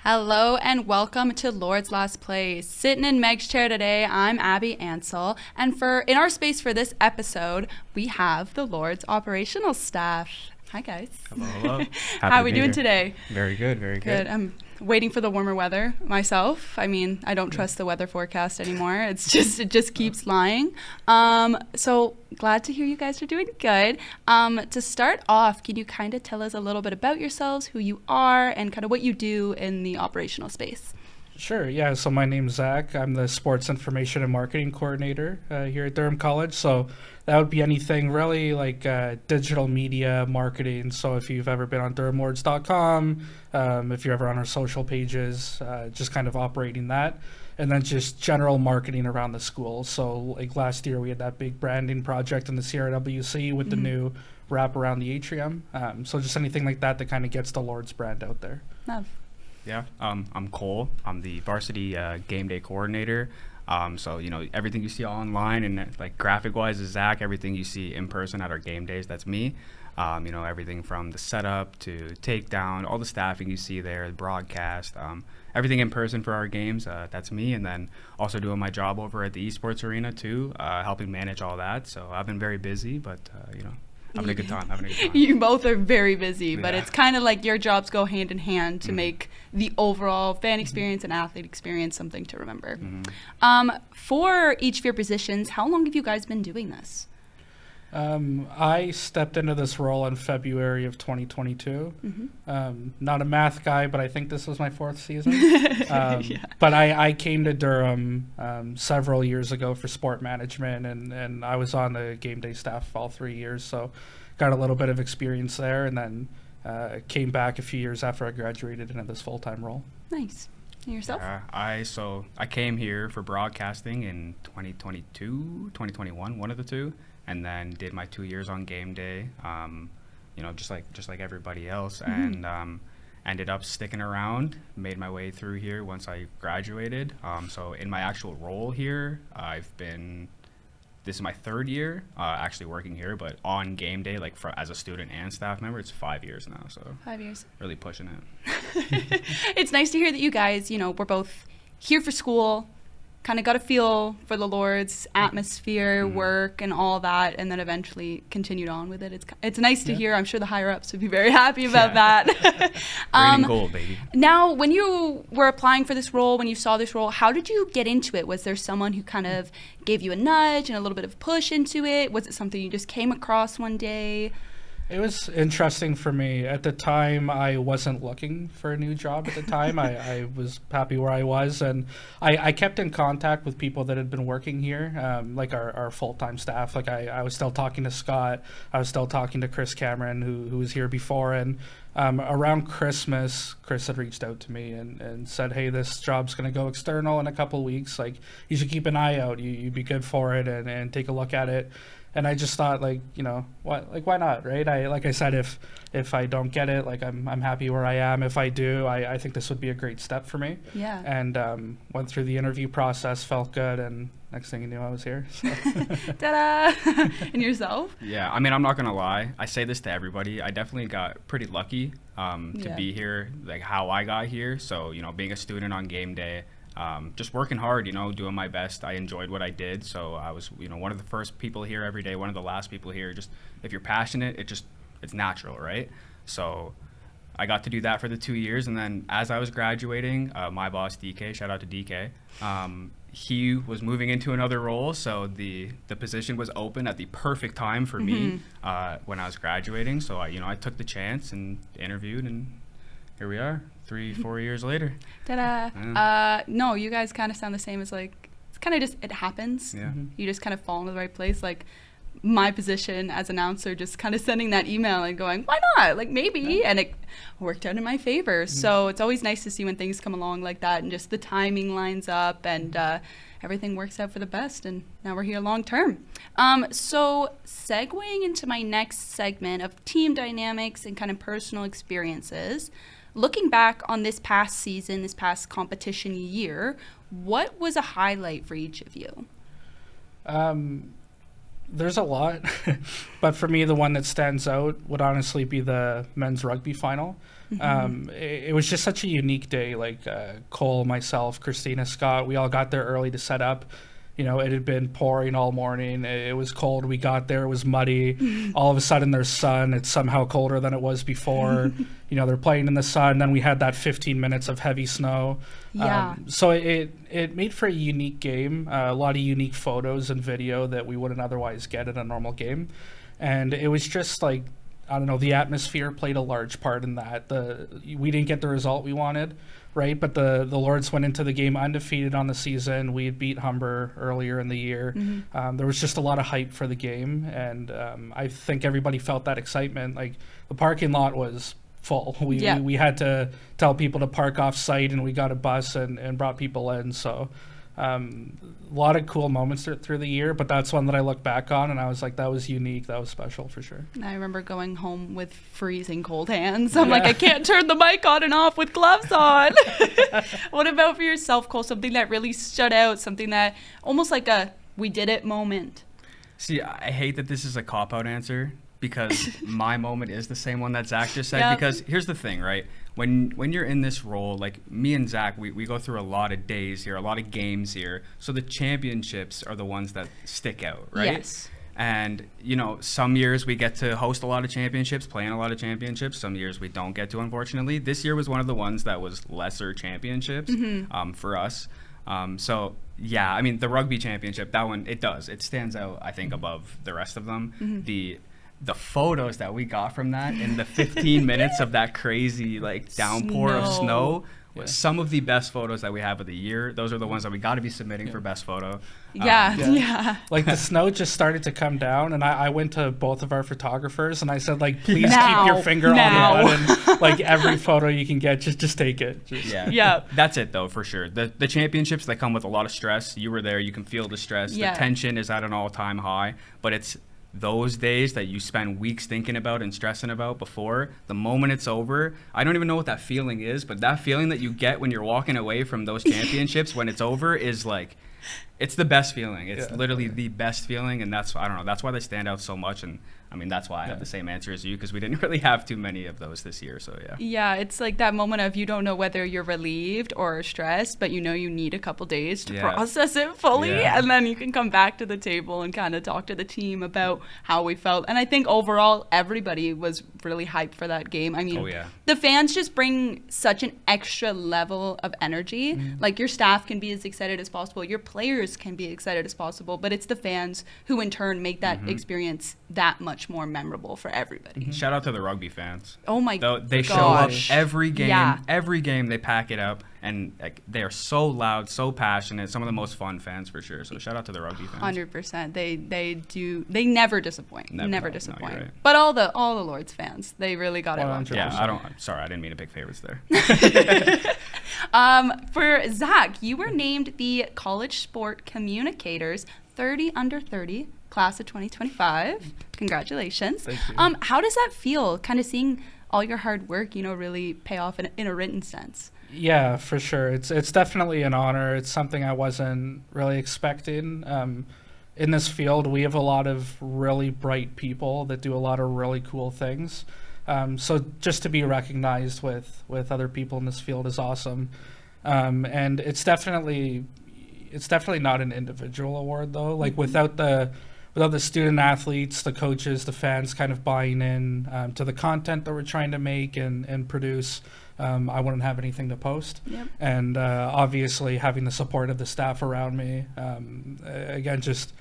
Hello and welcome to Lord's Last Place. Sitting in Meg's chair today, I'm Abby Ansel, and in our space for this episode, we have the Lord's operational staff. Hi guys. Hello. How are we doing today? Very good, very good. I'm waiting for the warmer weather myself. I mean, I don't trust the weather forecast anymore. It just keeps lying. So glad to hear you guys are doing good. To start off, can you kind of tell us a little bit about yourselves, who you are, and kind of what you do in the operational space? Sure, yeah. So my name's Zach. I'm the Sports Information and Marketing Coordinator here at Durham College. So that would be anything really like digital media marketing. So if you've ever been on durhamlords.com, if you're ever on our social pages, just kind of operating that. And then just general marketing around the school. So like last year we had that big branding project in the CRWC with the new wrap around the atrium. So just anything like that kind of gets the Lord's brand out there. Love. Yeah, I'm Cole. I'm the varsity game day coordinator. So, everything you see online and like graphic-wise is Zach. Everything you see in person at our game days, that's me. Everything from the setup to takedown, all the staffing you see there, the broadcast, everything in person for our games, that's me. And then also doing my job over at the esports arena too, helping manage all that. So I've been very busy, but, having a good time. You both are very busy, but it's kind of like your jobs go hand in hand to make the overall fan experience and athlete experience something to remember. For each of your positions, how long have you guys been doing this? I stepped into this role in February of 2022. Not a math guy, but I think this was my fourth season. But I came to Durham several years ago for sport management, and I was on the game day staff all 3 years, so got a little bit of experience there, and then came back a few years after I graduated into this full-time role. Nice. And yourself? I came here for broadcasting in 2022, 2021, one of the two. And then did my 2 years on game day, just like everybody else, and ended up sticking around. Made my way through here once I graduated. So in my actual role here, this is my third year actually working here, but on game day, like as a student and staff member, it's 5 years now. So 5 years. Really pushing it. It's nice to hear that you guys, we're both here for school. Kind of got a feel for the Lord's atmosphere, work, and all that, and then eventually continued on with it. It's nice to hear. I'm sure the higher-ups would be very happy about that. Green and gold, baby. Now, when you were applying for this role, when you saw this role, how did you get into it? Was there someone who kind of gave you a nudge and a little bit of a push into it? Was it something you just came across one day? It was interesting for me. At the time, I wasn't looking for a new job at the time. I was happy where I was, and I kept in contact with people that had been working here, like our full-time staff. Like I was still talking to Scott. I was still talking to Chris Cameron, who was here before, and around Christmas, Chris had reached out to me and said, hey, this job's going to go external in a couple weeks. Like, you should keep an eye out. You'd be good for it, and take a look at it. And I just thought, why not, right? Like I said, if I don't get it, like I'm happy where I am. If I do, I think this would be a great step for me. Yeah. And went through the interview process, felt good, and next thing you knew, I was here. So. Ta-da! And yourself? Yeah, I mean, I'm not gonna lie. I say this to everybody. I definitely got pretty lucky to be here, like how I got here. So being a student on game day. Just working hard, doing my best. I enjoyed what I did, so I was, one of the first people here every day, one of the last people here. Just if you're passionate, it's natural, right? So I got to do that for the 2 years, and then as I was graduating, my boss DK, shout out to DK, he was moving into another role, so the position was open at the perfect time for me when I was graduating. So I took the chance and interviewed, and here we are. 3-4 years later. Ta-da! Yeah. No, you guys kind of sound the same as it's kind of just, it happens. Yeah. You just kind of fall into the right place. Like my position as announcer, just kind of sending that email and going, why not? Like maybe. And it worked out in my favor. So it's always nice to see when things come along like that and just the timing lines up and everything works out for the best. And now we're here long term. So segueing into my next segment of team dynamics and kind of personal experiences, looking back on this past season, this past competition year, what was a highlight for each of you? There's a lot, but for me, the one that stands out would honestly be the men's rugby final. It was just such a unique day. Like Cole, myself, Christina, Scott, we all got there early to set up. You know, it had been pouring all morning. It was cold. We got there. It was muddy. All of a sudden, there's sun. It's somehow colder than it was before. You know, they're playing in the sun. Then we had that 15 minutes of heavy snow. Yeah. So it made for a unique game. A lot of unique photos and video that we wouldn't otherwise get in a normal game. And it was just like, I don't know, the atmosphere played a large part in that. We didn't get the result we wanted, right? But the Lords went into the game undefeated on the season. We had beat Humber earlier in the year. There was just a lot of hype for the game, and I think everybody felt that excitement. Like, the parking lot was full. We had to tell people to park off site, and we got a bus and brought people in. So a lot of cool moments through the year, but that's one that I look back on and I was like, that was unique, that was special for sure. I remember going home with freezing cold hands. I'm like, I can't turn the mic on and off with gloves on. What about for yourself, Cole? Something that really stood out, something that almost like a we did it moment. See, I hate that this is a cop-out answer because my moment is the same one that Zach just said. Yep. Because here's the thing, right? When you're in this role, like me and Zach, we go through a lot of days here, a lot of games here. So the championships are the ones that stick out, right? Yes. And, you know, some years we get to host a lot of championships, play in a lot of championships. Some years we don't get to, unfortunately. This year was one of the ones that was lesser championships for us. So, yeah, I mean, the rugby championship, that one, it stands out, I think, above the rest of them. The photos that we got from that in the 15 minutes of that crazy, like, downpour of snow was some of the best photos that we have of the year. Those are the ones that we got to be submitting for best photo. Yeah. Like, the snow just started to come down, and I went to both of our photographers, and I said, like, please keep your finger on the button. Like, every photo you can get, just take it. Yeah. That's it, though, for sure. The championships, they come with a lot of stress. You were there. You can feel the stress. Yeah. The tension is at an all-time high, but it's those days that you spend weeks thinking about and stressing about before, the moment it's over, I don't even know what that feeling is, but that feeling that you get when you're walking away from those championships when it's over is like, it's the best feeling. It's literally the best feeling, and that's why they stand out so much. And I mean, that's why I have the same answer as you, because we didn't really have too many of those this year. So yeah, it's like that moment of you don't know whether you're relieved or stressed, but you know you need a couple days to process it fully, and then you can come back to the table and kind of talk to the team about how we felt. And I think overall everybody was really hyped for that game. I mean, the fans just bring such an extra level of energy. Like, your staff can be as excited as possible, your players can be excited as possible, but it's the fans who in turn make that experience that much more memorable for everybody. Shout out to the rugby fans. Oh my god. They show up every game. Every game they pack it up, and like, they are so loud, so passionate, some of the most fun fans for sure. So shout out to the rugby fans. 100%. They never disport. Never disappoint. No, right. But all the Lords fans, they really got it wrong. Yeah, I'm sorry, I didn't mean to pick favorites there. For Zach, you were named the College Sport Communicators 30 under 30 class of 2025. Congratulations. Thank you. How does that feel, kind of seeing all your hard work, really pay off in a written sense? Yeah, for sure. It's definitely an honor. It's something I wasn't really expecting. In this field, we have a lot of really bright people that do a lot of really cool things. So just to be recognized with other people in this field is awesome. And it's definitely not an individual award, though. Like, without the student athletes, the coaches, the fans kind of buying in to the content that we're trying to make and produce, I wouldn't have anything to post. Yep. And obviously having the support of the staff around me, again, just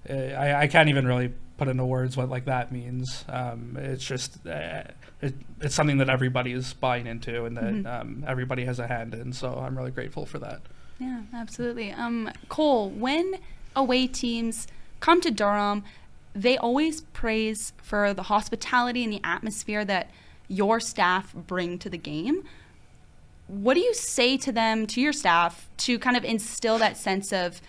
I can't even really put into words what like that means. It's just it's something that everybody is buying into, and that everybody has a hand in. So I'm really grateful for that. Yeah, absolutely. Cole, when away teams come to Durham, they always praise for the hospitality and the atmosphere that your staff bring to the game. What do you say to them, to your staff, to kind of instill that sense of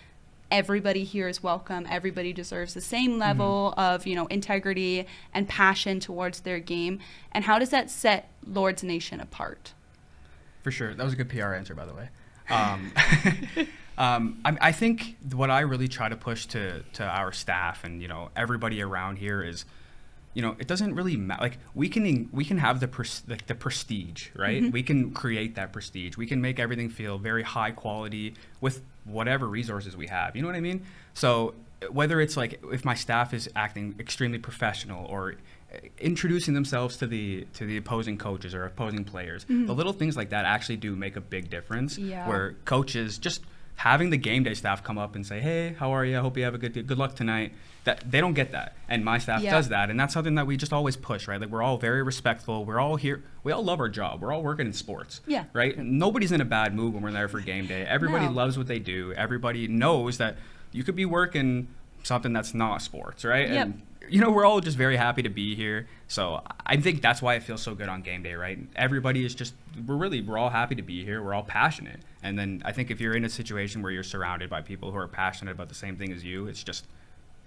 everybody here is welcome, everybody deserves the same level of, integrity and passion towards their game? And how does that set Lords Nation apart? For sure. That was a good PR answer, by the way. I think what I really try to push to our staff and, you know, everybody around here is, you know, it doesn't really matter. Like we can have the prestige, right? We can create that prestige. We can make everything feel very high quality with whatever resources we have. You know what I mean? So whether it's like if my staff is acting extremely professional or introducing themselves to the opposing coaches or opposing players, the little things like that actually do make a big difference. Yeah. Where coaches just having the game day staff come up and say, "Hey, how are you? I hope you have a good luck tonight." That they don't get that, and my staff does that, and that's something that we just always push, right? Like we're all very respectful. We're all here. We all love our job. We're all working in sports, right? Nobody's in a bad mood when we're there for game day. Everybody loves what they do. Everybody knows that you could be working something that's not sports, right? Yep. And you know, we're all just very happy to be here. So I think that's why it feels so good on game day, right? Everybody is just, we're all happy to be here. We're all passionate. And then I think if you're in a situation where you're surrounded by people who are passionate about the same thing as you, it's just,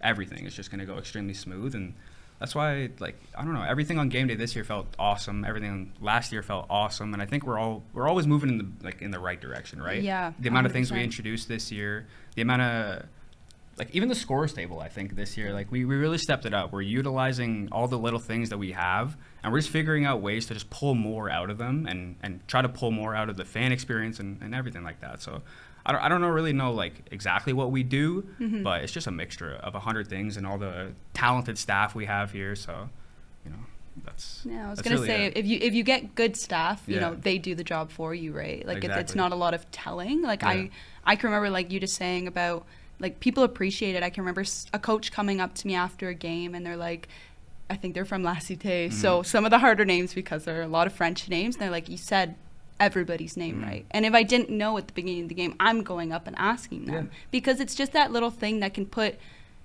everything is just going to go extremely smooth. And that's why, like, I don't know, everything on game day this year felt awesome. Everything last year felt awesome. And I think we're always moving in the right direction, right? Yeah. The amount of 100%. things we introduced this year, the amount of, like, even the scores table, I think this year, like, we really stepped it up. We're utilizing all the little things that we have, and we're just figuring out ways to just pull more out of them and try to pull more out of the fan experience and everything like that. So I don't really know, like, exactly what we do, but it's just a mixture of 100 things and all the talented staff we have here. So, you know, that's Yeah, I was that's gonna really say it. if you get good staff, you know, Yeah. they do the job for you, right? Like it's Exactly. not a lot of telling. Like Yeah. I can remember like you just saying about like people appreciate it. I can remember a coach coming up to me after a game and they're like, I think they're from La Cité, so some of the harder names because there are a lot of French names. And they're like, you said everybody's name right. And if I didn't know at the beginning of the game, I'm going up and asking them because it's just that little thing that can put,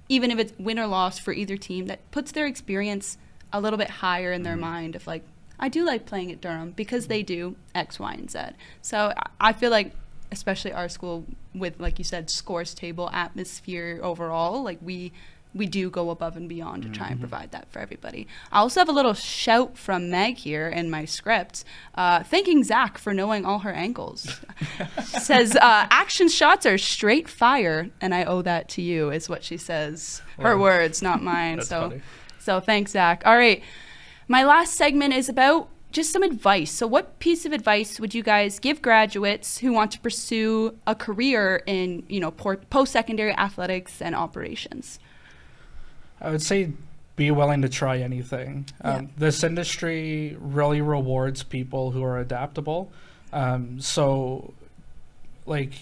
even if it's win or loss for either team, that puts their experience a little bit higher in their mind of like, I do like playing at Durham because they do X, Y, and Z. So I feel like, especially our school with, like you said, scores table atmosphere overall, like we do go above and beyond to try and provide that for everybody. I also have a little shout from Meg here in my script, thanking Zach for knowing all her angles. Says, action shots are straight fire, and I owe that to you, is what she says. Her words, not mine. That's so, funny. so thanks, Zach. All right. My last segment is about just some advice. So what piece of advice would you guys give graduates who want to pursue a career in, you know, post-secondary athletics and operations? I would say be willing to try anything. Yeah. This industry really rewards people who are adaptable. So, like,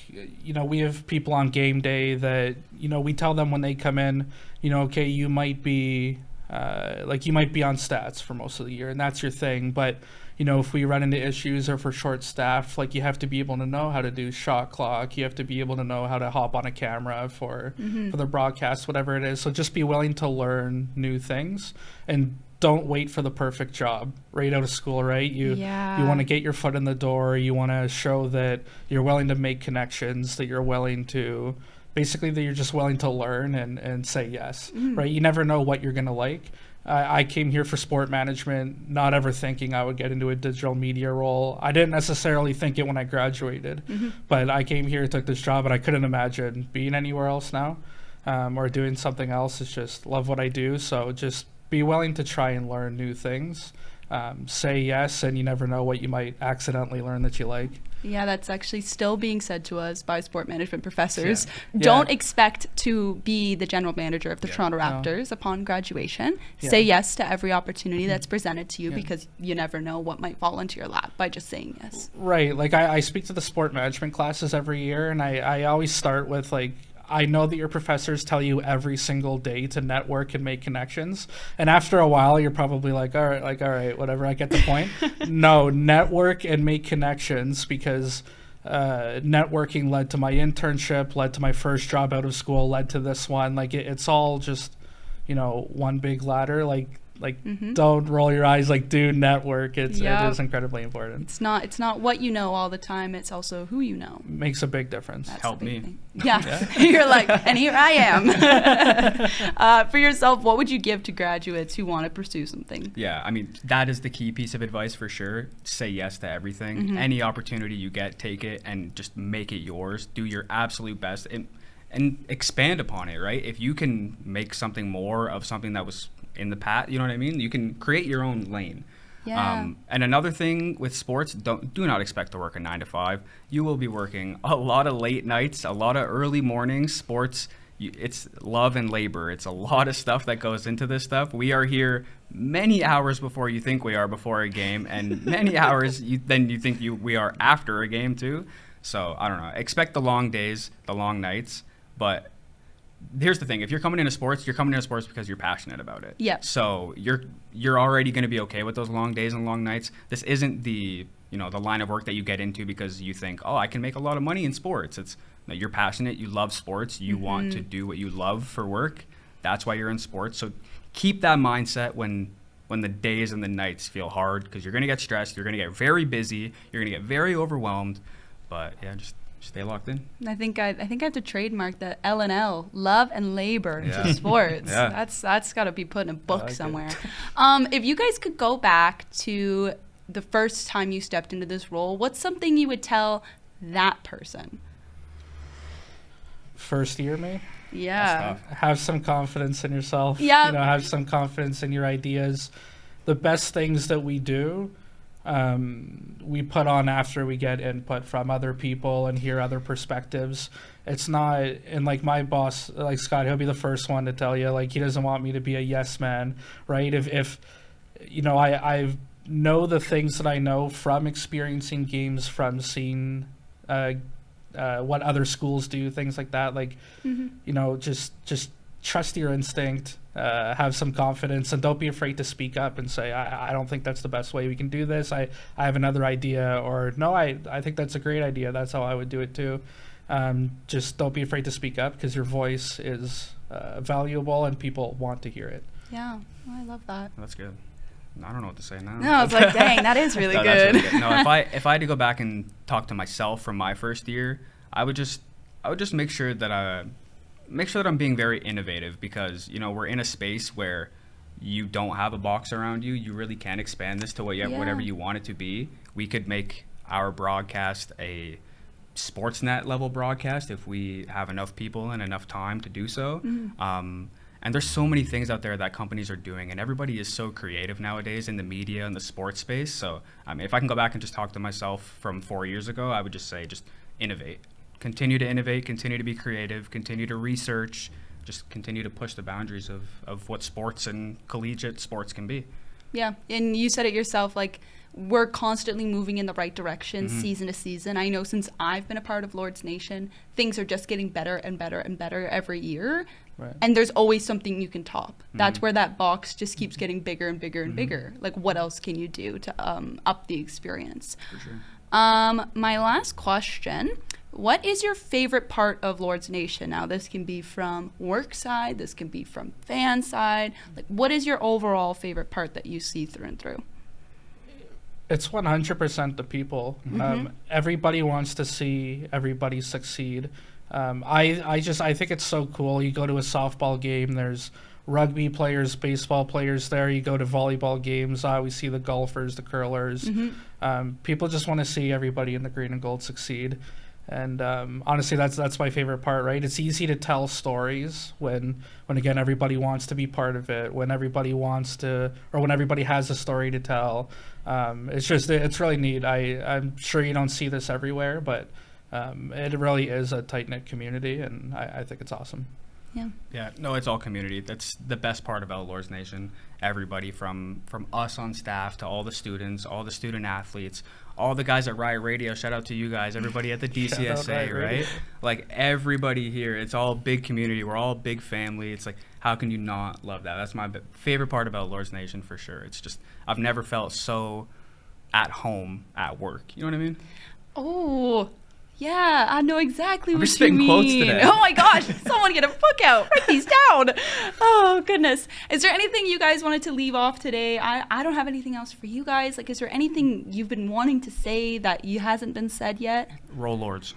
you know, we have people on game day that, you know, we tell them when they come in, you know, okay, you might be you might be on stats for most of the year and that's your thing. But, you know, if we run into issues or if we're short staffed, like you have to be able to know how to do shot clock. You have to be able to know how to hop on a camera for the broadcast, whatever it is. So just be willing to learn new things and don't wait for the perfect job right out of school, right? You want to get your foot in the door. You want to show that you're willing to make connections, that you're willing to basically that you're just willing to learn and say yes, right? You never know what you're going to like. I came here for sport management, not ever thinking I would get into a digital media role. I didn't necessarily think it when I graduated, but I came here, took this job, and I couldn't imagine being anywhere else now or doing something else. It's just love what I do. So just be willing to try and learn new things. Say yes, and you never know what you might accidentally learn that you like. Yeah, that's actually still being said to us by sport management professors. Yeah. Don't expect to be the general manager of the Toronto Raptors upon graduation. Say yes to every opportunity that's presented to you because you never know what might fall into your lap by just saying yes. Right. Like I speak to the sport management classes every year, and I always start with like, I know that your professors tell you every single day to network and make connections. And after a while, you're probably like, all right, whatever, I get the point. No, network and make connections because networking led to my internship, led to my first job out of school, led to this one. Like it's all just, you know, one big ladder. Like Like, don't roll your eyes. Like, do network. It is incredibly important. It's not what you know all the time. It's also who you know. Makes a big difference. That's Help the big me. thing. Yeah. You're like, and here I am. For yourself, what would you give to graduates who want to pursue something? Yeah, I mean, that is the key piece of advice for sure. Say yes to everything. Any opportunity you get, take it and just make it yours. Do your absolute best and expand upon it, right? If you can make something more of something that was in the past, you know what I mean? You can create your own lane. Yeah. And another do not expect to work a 9 to 5. You will be working a lot of late nights, a lot of early mornings. Sports, it's love and labor. It's a lot of stuff that goes into this stuff. We are here many hours before you think we are before a game, and many hours you think we are after a game too. So I don't know. Expect the long days, the long nights, but here's the thing: if you're coming into sports, you're coming into sports because you're passionate about it. Yeah. So you're already going to be okay with those long days and long nights. This isn't the line of work that you get into because you think, oh, I can make a lot of money in sports. It's that you're passionate, you love sports, you want to do what you love for work. That's why you're in sports. So keep that mindset when the days and the nights feel hard, because you're going to get stressed, you're going to get very busy, you're going to get very overwhelmed. But yeah, just stay locked in. I think I have to trademark that L&L, love and labor to sports. Yeah. That's got to be put in a book somewhere. If you guys could go back to the first time you stepped into this role, what's something you would tell that person? First year, me? Yeah. Have some confidence in yourself. Yeah. Have some confidence in your ideas. The best things that we do, we put on after we get input from other people and hear other perspectives. It's not, and like my boss, like Scott, he'll be the first one to tell you, like, he doesn't want me to be a yes man, right? If I know the things that I know from experiencing games, from seeing what other schools do, things like that. Like, just trust your instinct, have some confidence, and don't be afraid to speak up and say, I don't think that's the best way we can do this. I have another idea, or no, I think that's a great idea. That's how I would do it too. Just don't be afraid to speak up, because your voice is valuable and people want to hear it. Yeah, I love that. That's good. I don't know what to say now. No, I was like, dang, that is really No, good. that's really good. No, if I had to go back and talk to myself from my first year, I would just make sure that I'm being very innovative, because we're in a space where you don't have a box around you. You really can expand this to whatever you want it to be. We could make our broadcast a Sportsnet level broadcast if we have enough people and enough time to do so. And there's so many things out there that companies are doing, and everybody is so creative nowadays in the media and the sports space. So, I mean, if I can go back and just talk to myself from 4 years ago, I would just say, just innovate. Continue to innovate, continue to be creative, continue to research, just continue to push the boundaries of what sports and collegiate sports can be. Yeah, and you said it yourself, like, we're constantly moving in the right direction season to season. I know since I've been a part of Lords Nation, things are just getting better and better and better every year. Right. And there's always something you can top. That's where that box just keeps getting bigger and bigger and bigger. Like, what else can you do to up the experience? For sure. My last question, what is your favorite part of Lords Nation? Now, this can be from work side, this can be from fan side. Like, what is your overall favorite part that you see through and through? It's 100% the people. Everybody wants to see everybody succeed. I think it's so cool. You go to a softball game, there's rugby players, baseball players there. You go to volleyball games, we see the golfers, the curlers. People just want to see everybody in the green and gold succeed. And honestly, that's my favorite part, right? It's easy to tell stories when again, everybody wants to be part of it, when everybody wants to, or when everybody has a story to tell. It's really neat. I'm sure you don't see this everywhere, but it really is a tight-knit community, and I think it's awesome. Yeah, no, it's all community. That's the best part about Lords Nation. Everybody from us on staff to all the students, all the student athletes, all the guys at Riot Radio, shout out to you guys, everybody at the DCSA, right? Like, everybody here, it's all big community. We're all big family. It's like, how can you not love that? That's my favorite part about Lords Nation, for sure. It's just, I've never felt so at home at work. You know what I mean? Oh, Yeah, I know exactly I'm what just you spitting mean. quotes today. Oh my gosh, someone get a book out. Write these down. Oh goodness. Is there anything you guys wanted to leave off today? I don't have anything else for you guys. Like, is there anything you've been wanting to say that you hasn't been said yet? Roll Lords.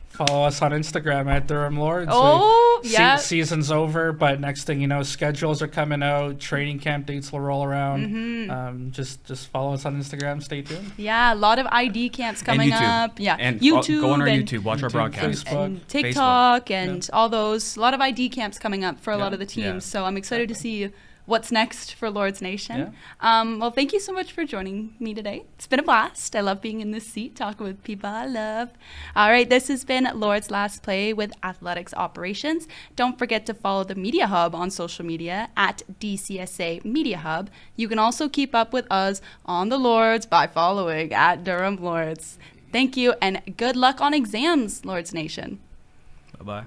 Follow us on Instagram at Durham Lords. Oh, yeah. Season's over, but next thing you know, schedules are coming out. Training camp dates will roll around. Just follow us on Instagram. Stay tuned. Yeah, a lot of ID camps coming and YouTube. up. Yeah, And YouTube. go on our and YouTube. Watch our broadcast. Facebook. and TikTok and all those. A lot of ID camps coming up for a lot of the teams. Yeah. So I'm excited to see what's next for Lords Nation. Yeah. Well, thank you so much for joining me today. It's been a blast. I love being in this seat, talking with people I love. All right, this has been Lord's Last Play with Athletics Operations. Don't forget to follow the Media Hub on social media at DCSA Media Hub. You can also keep up with us on the Lords by following at Durham Lords. Thank you, and good luck on exams, Lords Nation. Bye-bye.